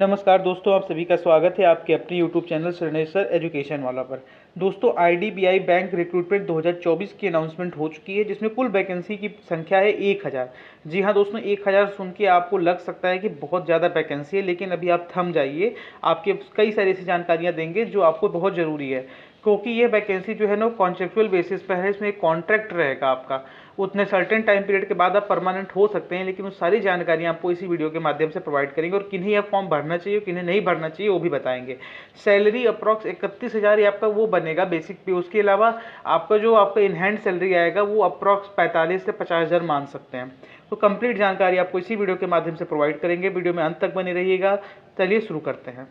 नमस्कार दोस्तों, आप सभी का स्वागत है आपके अपने यूट्यूब चैनल श्रेणेश्वर एजुकेशन वाला पर। दोस्तों, आईडीबीआई बैंक रिक्रूटमेंट 2024 की अनाउंसमेंट हो चुकी है, जिसमें कुल वैकेंसी की संख्या है 1000। जी हाँ दोस्तों, 1000 सुन के आपको लग सकता है कि बहुत ज़्यादा वैकेंसी है, लेकिन अभी आप थम जाइए। आपके कई सारी ऐसी जानकारियाँ देंगे जो आपको बहुत ज़रूरी है, क्योंकि ये वैकेंसी जो है ना कॉन्ट्रेक्चुअल बेसिस पर है। इसमें एक कॉन्ट्रैक्ट रहेगा आपका, उतने सर्टेन टाइम पीरियड के बाद आप परमानेंट हो सकते हैं, लेकिन वो सारी जानकारी आपको इसी वीडियो के माध्यम से प्रोवाइड करेंगे। और किन्हें यह फॉर्म भरना चाहिए, किन्हें नहीं भरना चाहिए, वो भी बताएंगे। सैलरी अप्रॉक्स 31,000 आपका वो बनेगा बेसिक पे। उसके अलावा आपका इन हैंड सैलरी आएगा वो अप्रॉक्स 45 से 50,000 मान सकते हैं। तो कंप्लीट जानकारी आपको इसी वीडियो के माध्यम से प्रोवाइड करेंगे। वीडियो में अंत तक बने रहिएगा। चलिए शुरू करते हैं।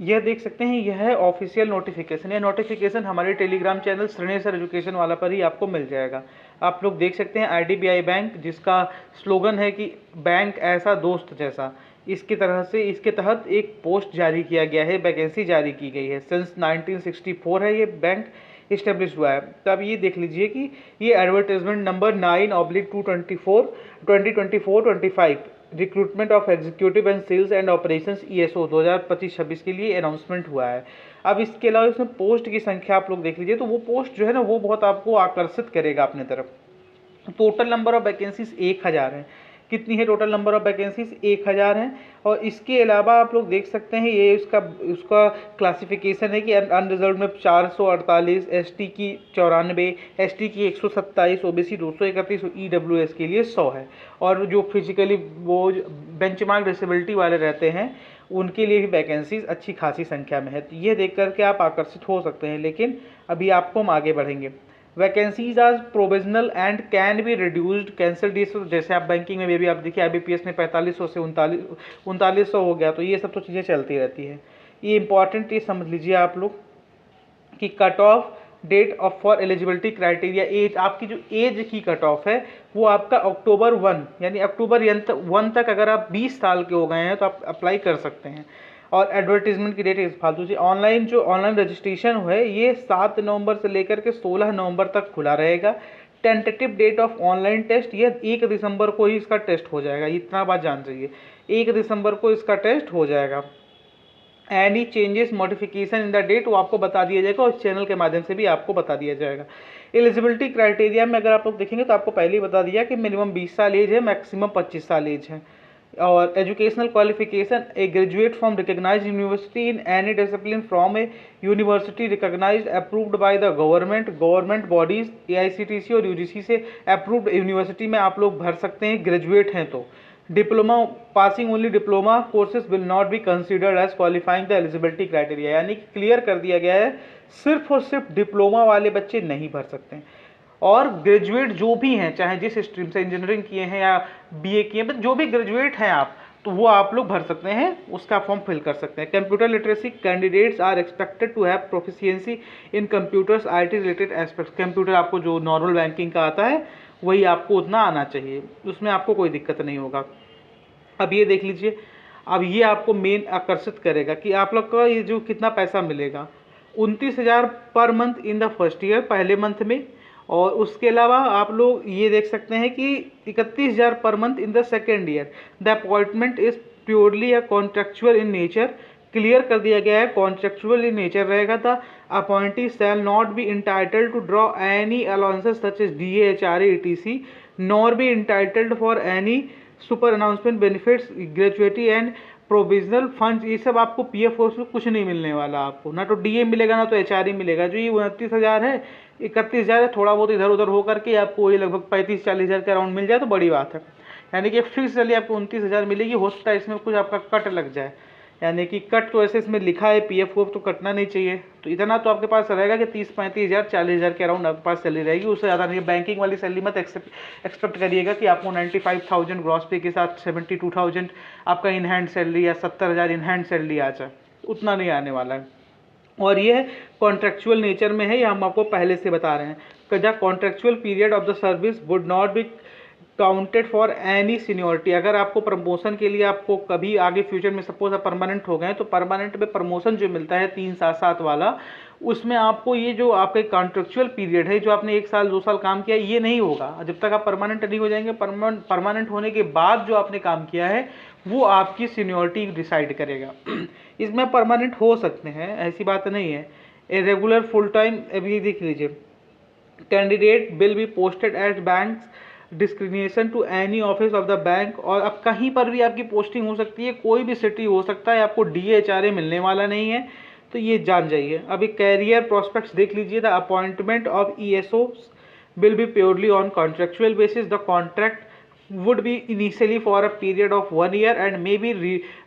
यह देख सकते हैं, यह है ऑफिशियल नोटिफिकेशन। यह नोटिफिकेशन हमारे टेलीग्राम चैनल श्रेणेश्वर एजुकेशन वाला पर ही आपको मिल जाएगा। आप लोग देख सकते हैं आईडीबीआई बैंक, जिसका स्लोगन है कि बैंक ऐसा दोस्त जैसा। इसके तहत एक पोस्ट जारी किया गया है, वैकेंसी जारी की गई है। सिंस 1964 है ये बैंक इस्टेब्लिश हुआ है। तो अब ये देख लीजिए कि ये advertisement number 9/224 2024-25 recruitment of executive and sales and operations ESO 2025-26 के लिए अनाउंसमेंट हुआ है। अब इसके अलावा इसमें पोस्ट की संख्या आप लोग देख लीजिए, तो वो पोस्ट जो है ना वो बहुत आपको आकर्षित करेगा अपने तरफ। टोटल नंबर ऑफ वैकेंसीज 1000 है। कितनी है टोटल नंबर ऑफ वैकेंसीज? 1000 हैं। और इसके अलावा आप लोग देख सकते हैं ये उसका क्लासिफिकेशन है कि अनरिजर्व में 448, एसटी की 94, एसटी की 127, ओबीसी 231, ईडब्ल्यूएस के लिए 100 है। और जो फिजिकली वो बेंचमार्क डिसेबिलिटी वाले रहते हैं उनके लिए भी वैकेंसीज अच्छी खासी संख्या में है। तो ये देख करके आप आकर्षित हो सकते हैं, लेकिन अभी आपको हम आगे बढ़ेंगे। Vacancies are provisional and can be reduced cancelled. जैसे आप बैंकिंग में भी आप देखिए आईबीपीएस में 4500 से 3900 हो गया, तो ये सब तो चीज़ें चलती रहती है। ये इंपॉर्टेंट ये समझ लीजिए आप लोग कि cut off date of for eligibility criteria age, आपकी जो एज की कट ऑफ है वो आपका अक्टूबर 1 यानी अक्टूबर 1 तक अगर आप 20 साल के हो गए हैं तो आप अप्लाई कर सकते हैं। और एडवर्टीजमेंट की डेट इस फालतू से ऑनलाइन रजिस्ट्रेशन है ये 7 नवंबर से लेकर के 16 नवंबर तक खुला रहेगा। Tentative date of online test ये 1 दिसंबर को ही इसका टेस्ट हो जाएगा। इतना बात जान जाइए, 1 दिसंबर को इसका टेस्ट हो जाएगा। Any changes modification in the date वो आपको बता दिया जाएगा और इस चैनल के माध्यम से भी आपको बता दिया जाएगा। एलिजिबिलिटी क्राइटेरिया में अगर आप लोग देखेंगे तो आपको पहले ही बता दिया कि मिनिमम 20 साल एज है, मैक्सिमम 25 साल एज है। और educational qualification a graduate from recognised university in any discipline from a university recognised approved by the government bodies AICTE और यूजीसी से अप्रूव्ड यूनिवर्सिटी में आप लोग भर सकते हैं ग्रेजुएट हैं तो। Diploma passing only diploma courses will not be considered as qualifying the eligibility criteria, यानी कि क्लियर कर दिया गया है सिर्फ और सिर्फ डिप्लोमा वाले बच्चे नहीं भर सकते हैं। और ग्रेजुएट जो भी हैं, चाहे जिस स्ट्रीम से इंजीनियरिंग किए हैं या बीए किए हैं, जो भी ग्रेजुएट हैं आप, तो वो आप लोग भर सकते हैं, उसका फॉर्म फिल कर सकते हैं। Computer literacy candidates are expected to have proficiency in computers IT related aspects. Computer आपको जो नॉर्मल बैंकिंग का आता है वही आपको उतना आना चाहिए, उसमें आपको कोई दिक्कत नहीं होगा। अब ये देख लीजिए, अब ये आपको मेन आकर्षित करेगा कि आप लोग का ये जो कितना पैसा मिलेगा, 29,000 पर month in the first year, पहले मंथ में। और उसके अलावा आप लोग ये देख सकते हैं कि 31,000 पर month in the second year. The appointment is purely या कॉन्ट्रेक्चुअल इन नेचर। क्लियर कर दिया गया है कॉन्ट्रेक्चुअल इन नेचर रहेगा। The appointee shall not be entitled to draw any allowances such as DA, HRA, ETC, nor be entitled for any super announcement benefits, gratuity and provisional fund. ये सब आपको PF में कुछ नहीं मिलने वाला आपको, ना तो डीए मिलेगा ना तो एचआरए मिलेगा। जो ये 29,000 है, 31,000 है, थोड़ा बहुत इधर उधर हो करके आपको ये लगभग 35-40,000 के अराउंड मिल जाए तो बड़ी बात है। यानी कि फिक्स सैलरी आपको 29,000 मिलेगी। हो सकता है इसमें कुछ आपका कट लग जाए, यानी कि कट तो ऐसे इसमें लिखा है पीएफ को तो कटना नहीं चाहिए। तो इतना तो आपके पास रहेगा कि 30-35,000 40,000 के अराउंड आपके पास सैलरी रहेगी, उससे ज़्यादा नहीं। बैंकिंग वाली सैलरी मत एक्सपेक्ट करिएगा कि आपको 95,000 ग्रॉस पे के साथ 72,000 आपका इन हैंड सैलरी या 70,000 इन हैंड सैलरी आ जाए, उतना नहीं आने वाला है। और ये कॉन्ट्रेक्चुअल नेचर में है, ये हम आपको पहले से बता रहे हैं। The contractual period of the service would not be counted for any seniority. अगर आपको प्रमोशन के लिए आपको कभी आगे फ्यूचर में सपोज आप परमानेंट हो गए तो परमानेंट में प्रमोशन जो मिलता है 3-7 वाला, उसमें आपको ये जो आपका कॉन्ट्रेक्चुअल पीरियड है, जो आपने 1 साल 2 साल काम किया, ये नहीं होगा जब तक आप परमानेंट नहीं हो जाएंगे। परमानेंट होने के बाद जो आपने काम किया है वो आपकी सीनियरिटी डिसाइड करेगा। इसमें परमानेंट हो सकते हैं, ऐसी बात नहीं है। ए रेगुलर फुल टाइम, अभी देख लीजिए, candidate will be posted at bank discrimination to any office of the bank. और अब कहीं पर भी आपकी पोस्टिंग हो सकती है, कोई भी सिटी हो सकता है, आपको DHRA मिलने वाला नहीं है, तो ये जान जाइए। अभी कैरियर प्रोस्पेक्ट्स देख लीजिए। The appointment of ESO will be purely on contractual basis. The contract would be initially for a period of 1 year and may be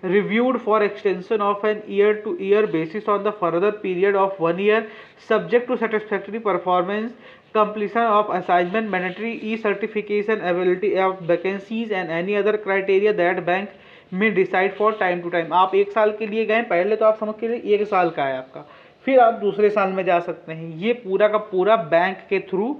reviewed for extension of an year to year basis on the further period of 1 year, subject to satisfactory performance, completion of assignment, mandatory e-certification, availability of vacancies and any other criteria that bank may decide for time to time। आप 1 साल के लिए गए, पहले तो आप समझ के लिए 1 साल का है आपका, फिर आप दूसरे साल में जा सकते हैं। ये पूरा का पूरा बैंक के थ्रू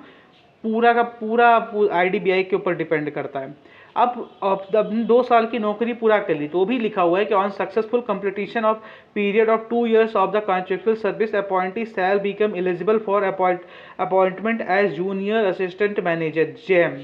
पूरा का पूरा IDBI के ऊपर डिपेंड करता है। अब 2 साल की नौकरी पूरा कर ली तो भी लिखा हुआ है कि on successful completion of period of 2 years of the contractual service, appointee shall become eligible for appointment as junior assistant manager JAM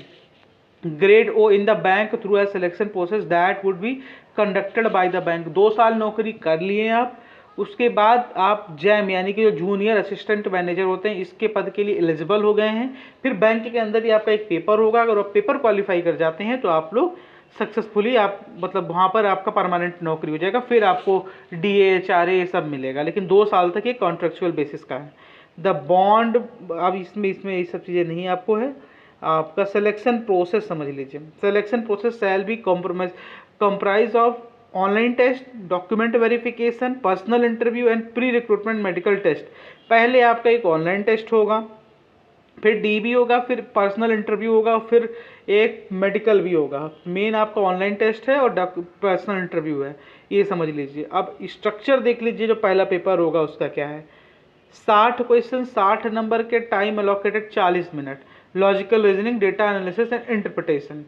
grade O in the bank through a selection process that would be conducted by the bank. 2 साल नौकरी कर लिए आप, उसके बाद आप JAM यानी कि जो जूनियर असिस्टेंट मैनेजर होते हैं, इसके पद के लिए एलिजिबल हो गए हैं। फिर बैंक के अंदर ही आपका एक पेपर होगा, अगर आप पेपर क्वालिफाई कर जाते हैं तो आप लोग सक्सेसफुली आप मतलब वहाँ पर आपका परमानेंट नौकरी हो जाएगा, फिर आपको DHRA ये सब मिलेगा, लेकिन 2 साल तक ये कॉन्ट्रेक्चुअल बेसिस का है। द बॉन्ड, अब इसमें ये सब चीज़ें नहीं आपको है। आपका सिलेक्शन प्रोसेस समझ लीजिए। Selection process shall be comprise of online test, document verification, personal interview and pre recruitment medical test. पहले आपका एक ऑनलाइन टेस्ट होगा, फिर DB होगा, फिर पर्सनल इंटरव्यू होगा, फिर एक मेडिकल भी होगा। मेन आपका ऑनलाइन टेस्ट है और पर्सनल इंटरव्यू है, ये समझ लीजिए। अब स्ट्रक्चर देख लीजिए, जो पहला पेपर होगा उसका क्या है। 60 क्वेश्चन, 60 नंबर के, time allocated 40 minute, logical reasoning, data analysis and interpretation.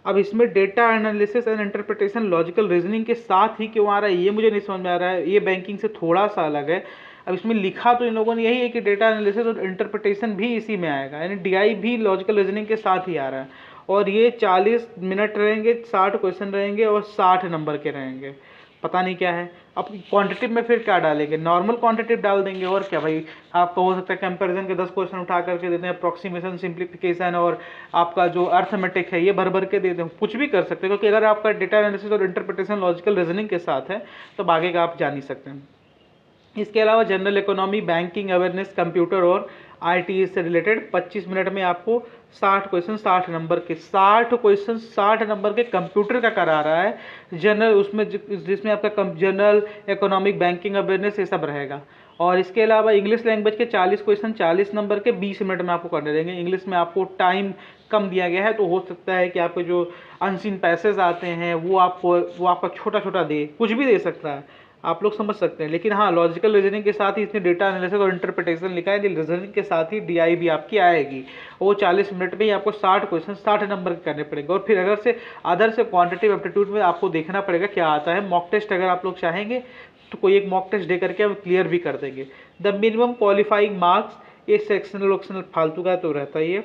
अब इसमें data analysis and interpretation logical reasoning के साथ ही क्यों आ रहा है, ये मुझे नहीं समझ में आ रहा है। ये बैंकिंग से थोड़ा सा अलग है। अब इसमें लिखा तो इन लोगों ने यही है कि डेटा एनालिसिस और इंटरप्रिटेशन भी इसी में आएगा, यानी DI भी लॉजिकल रीजनिंग के साथ ही आ रहा है। और ये 40 मिनट रहेंगे, 60 क्वेश्चन रहेंगे और 60 नंबर के रहेंगे। पता नहीं क्या है। अब क्वांटिटिव में फिर क्या डालेंगे, नॉर्मल क्वांटिटिव डाल देंगे और क्या भाई। आपका हो सकता है कंपैरिजन के 10 क्वेश्चन उठा करके देते हैं, अप्रॉक्सीमेशन, सिंप्लीफिकेशन और आपका जो अर्थमेटिक है ये भर भर के देते हैं, कुछ भी कर सकते हैं। क्योंकि अगर आपका डेटा एनालिसिस और इंटरप्रिटेशन लॉजिकल रीजनिंग के साथ है तो आगे का आप जान ही सकते हैं। इसके अलावा general economy, banking awareness, computer और ITE से रिलेटेड 25 मिनट में आपको 60 क्वेश्चन 60 नंबर के, 60 क्वेश्चन 60 नंबर के कंप्यूटर का करा रहा है। जनरल उसमें जिसमें आपका जनरल इकोनॉमिक, बैंकिंग अवेयरनेस ये सब रहेगा। और इसके अलावा इंग्लिश लैंग्वेज के 40 क्वेश्चन 40 नंबर के 20 मिनट में आपको करने देंगे। इंग्लिश में आपको टाइम कम दिया गया है, तो हो सकता है कि आपके जो अनसीन पैसेज आते हैं वो आपका छोटा छोटा दे, कुछ भी दे सकता है, आप लोग समझ सकते हैं। लेकिन हाँ, लॉजिकल रीजनिंग के साथ ही इसने डेटा एनालिसिस और इंटरप्रिटेशन लिखा है, रीजनिंग के साथ ही DI भी आपकी आएगी। वो 40 मिनट में ही आपको 60 क्वेश्चन 60 नंबर के करने पड़ेंगे। और फिर अदर से क्वांटिटिव एप्टीट्यूड में आपको देखना पड़ेगा क्या आता है। मॉक टेस्ट अगर आप लोग चाहेंगे तो कोई एक मॉक टेस्ट दे करके हम क्लियर भी कर देंगे। द मिनिमम क्वालिफाइंग मार्क्स, ये सेक्शनल ऑप्शनल फालतू का तो रहता ही है।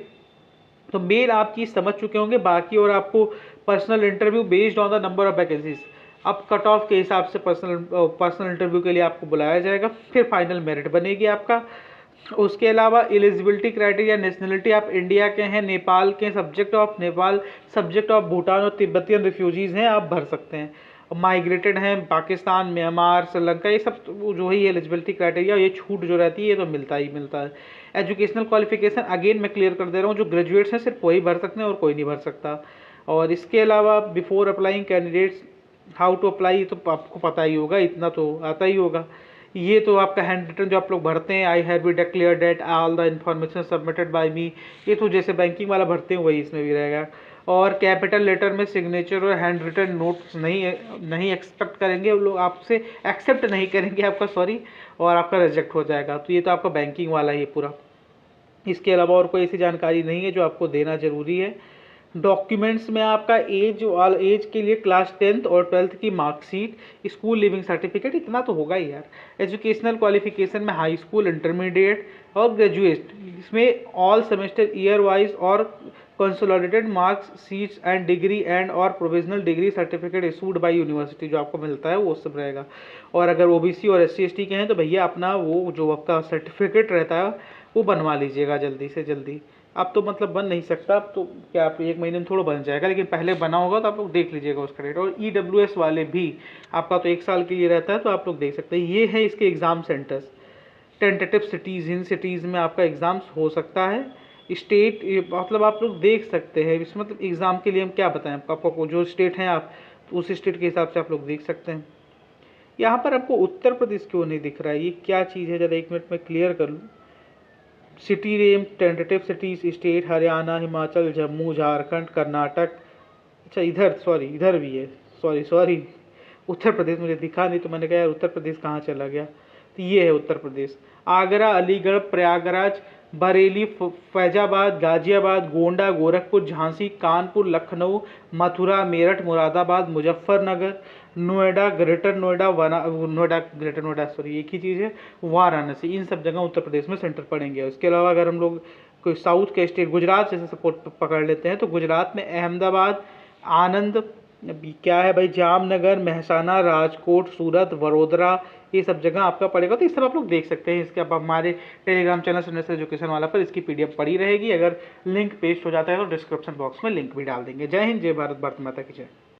तो मेल आप चीज़ समझ चुके होंगे। बाकी और आपको personal interview based on the number of vacancies, अब कट ऑफ के हिसाब से पर्सनल इंटरव्यू के लिए आपको बुलाया जाएगा, फिर फाइनल मेरिट बनेगी आपका। उसके अलावा एलिजिबिलिटी क्राइटेरिया, नेशनलिटी आप इंडिया के हैं, नेपाल के, subject of Nepal, subject of Bhutan और तिब्बतियन रिफ्यूजीज़ हैं, आप भर सकते हैं। माइग्रेटेड हैं, पाकिस्तान, म्यांमार, श्रीलंका, ये सब जो है एलिजिबिलिटी क्राइटेरिया, ये छूट जो रहती है ये तो मिलता ही मिलता है। एजुकेशनल क्वालिफिकेशन अगेन मैं क्लियर कर दे रहा हूँ, जो ग्रेजुएट्स हैं सिर्फ वही भर सकते हैं और कोई नहीं भर सकता। और इसके अलावा before applying candidates how to apply, तो आपको पता ही होगा, इतना तो आता ही होगा। ये तो आपका हैंड रिटन जो आप लोग भरते हैं, I have be declare that all the information submitted by me, ये तो जैसे बैंकिंग वाला भरते हैं वही इसमें भी रहेगा। और कैपिटल लेटर में सिग्नेचर और हैंड रिटन नोट्स नहीं एक्सपेक्ट करेंगे लोग आपसे, एक्सेप्ट नहीं करेंगे आपका, सॉरी, और आपका रिजेक्ट हो जाएगा। तो ये तो आपका बैंकिंग वाला ही पूरा। इसके अलावा और कोई ऐसी जानकारी नहीं है जो आपको देना जरूरी है। डॉक्यूमेंट्स में आपका एज के लिए क्लास 10th और 12th की मार्कशीट, स्कूल लिविंग सर्टिफिकेट, इतना तो होगा ही यार। एजुकेशनल क्वालिफिकेशन में हाई स्कूल, इंटरमीडिएट और ग्रेजुएट, इसमें ऑल सेमेस्टर ईयर वाइज और consolidated marks sheets and degree and और provisional degree certificate issued by university, जो आपको मिलता है वो सब रहेगा। और अगर ओबीसी और एससी एसटी के हैं तो भैया अपना वो जो आपका सर्टिफिकेट रहता है वो बनवा लीजिएगा जल्दी से जल्दी। अब तो मतलब बन नहीं सकता, अब तो क्या आप 1 महीने में थोड़ा बन जाएगा, लेकिन पहले बना होगा तो आप लोग देख लीजिएगा उसका रेट। और ईडब्ल्यूएस वाले भी आपका तो 1 साल के लिए रहता है, तो आप लोग देख सकते हैं। ये है इसके exam centres, tentative cities, in cities में आपका एग्ज़ाम्स हो सकता है। स्टेट मतलब आप लोग देख सकते हैं इसमें, मतलब एग्ज़ाम के लिए हम क्या बताएं आपको, जो स्टेट हैं आप तो उस स्टेट के हिसाब से आप लोग देख सकते हैं। यहाँ पर आपको उत्तर प्रदेश क्यों नहीं दिख रहा है, ये क्या चीज़ है, ज़रा 1 मिनट में क्लियर कर लूँ। City name, tentative cities, state Haryana, Himachal, Jammu, Jharkhand, Karnataka. अच्छा इधर सॉरी इधर भी है, सॉरी उत्तर प्रदेश मुझे दिखा नहीं, तो मैंने कहा यार उत्तर प्रदेश कहाँ चला गया। तो ये है Uttar Pradesh. Agra, Aligarh, Prayagraj, Bareilly, Faizabad, Ghaziabad, Gonda, Gorakhpur, Jhansi, Kanpur, Lucknow, Mathura, Meerut, Moradabad, Muzaffarnagar, Noida, greater Noida, greater Noida sorry एक ही चीज़ है, वाराणसी, इन सब जगह उत्तर प्रदेश में सेंटर पड़ेंगे। उसके अलावा अगर हम लोग कोई साउथ के स्टेट गुजरात जैसे सपोर्ट पकड़ लेते हैं तो गुजरात में अहमदाबाद, आनंद, अभी क्या है भाई, जामनगर, महसाना, राजकोट, सूरत, वडोदरा, ये सब जगह आपका पड़ेगा। तो इस सब आप लोग देख सकते हैं। इसके आप हमारे टेलीग्राम चैनल श्रेणेश्वर एजुकेशन वाला पर इसकी पीडीएफ पड़ी रहेगी। अगर लिंक पेस्ट हो जाता है तो डिस्क्रिप्शन बॉक्स में लिंक भी डाल देंगे। जय हिंद, जय भारत, भारत माता की जय।